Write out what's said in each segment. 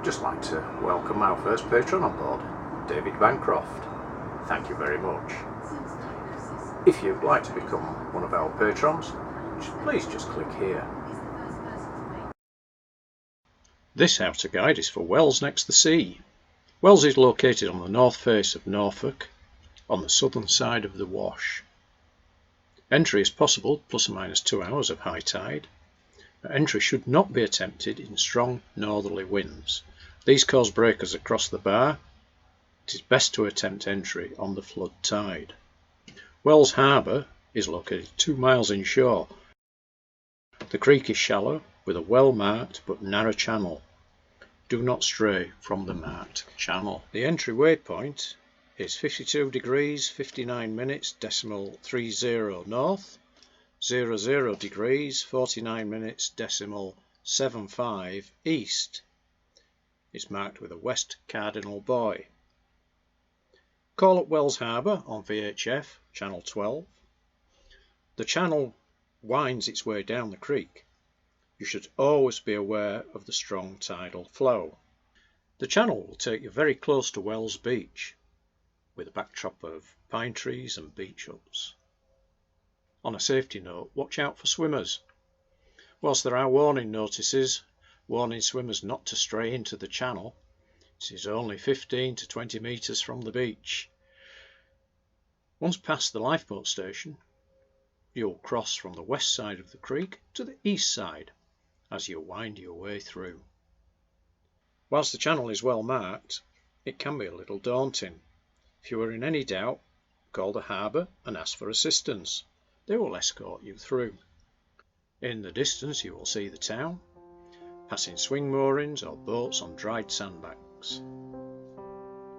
just like to welcome our first patron on board, David Bancroft. Thank you very much. If you'd like to become one of our patrons, please just click here. This outer guide is for Wells next the sea. Wells is located on the north face of Norfolk, on the southern side of the Wash. Entry is possible plus or minus 2 hours of high tide. Entry should not be attempted in strong northerly winds. These cause breakers across the bar. It is best to attempt entry on the flood tide. Wells Harbour is located 2 miles inshore. The creek is shallow with a well marked but narrow channel. Do not stray from the marked channel. The entry waypoint is 52 degrees 59 minutes decimal 30 north, 00 degrees 49 minutes decimal 75 east. It's marked with a west cardinal buoy. Call at Wells Harbour on VHF channel 12. The channel winds its way down the creek. You should always be aware of the strong tidal flow. The channel will take you very close to Wells Beach, with a backdrop of pine trees and beach huts. On a safety note, watch out for swimmers. Whilst there are warning notices warning swimmers not to stray into the channel, it is only 15 to 20 metres from the beach. Once past the lifeboat station, you'll cross from the west side of the creek to the east side as you wind your way through. Whilst the channel is well marked, it can be a little daunting. If you are in any doubt, call the harbour and ask for assistance. They will escort you through. In the distance you will see the town, passing swing moorings or boats on dried sandbanks.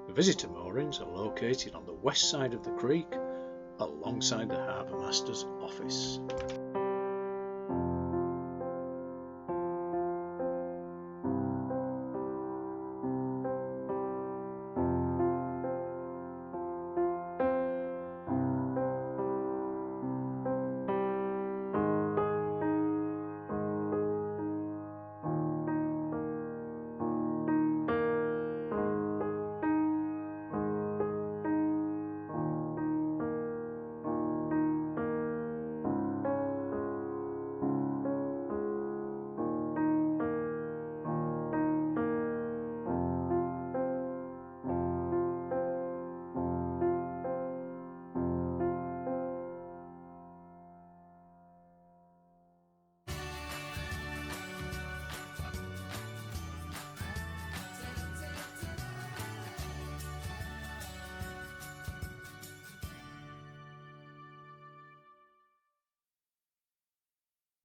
The visitor moorings are located on the west side of the creek alongside the harbour master's office.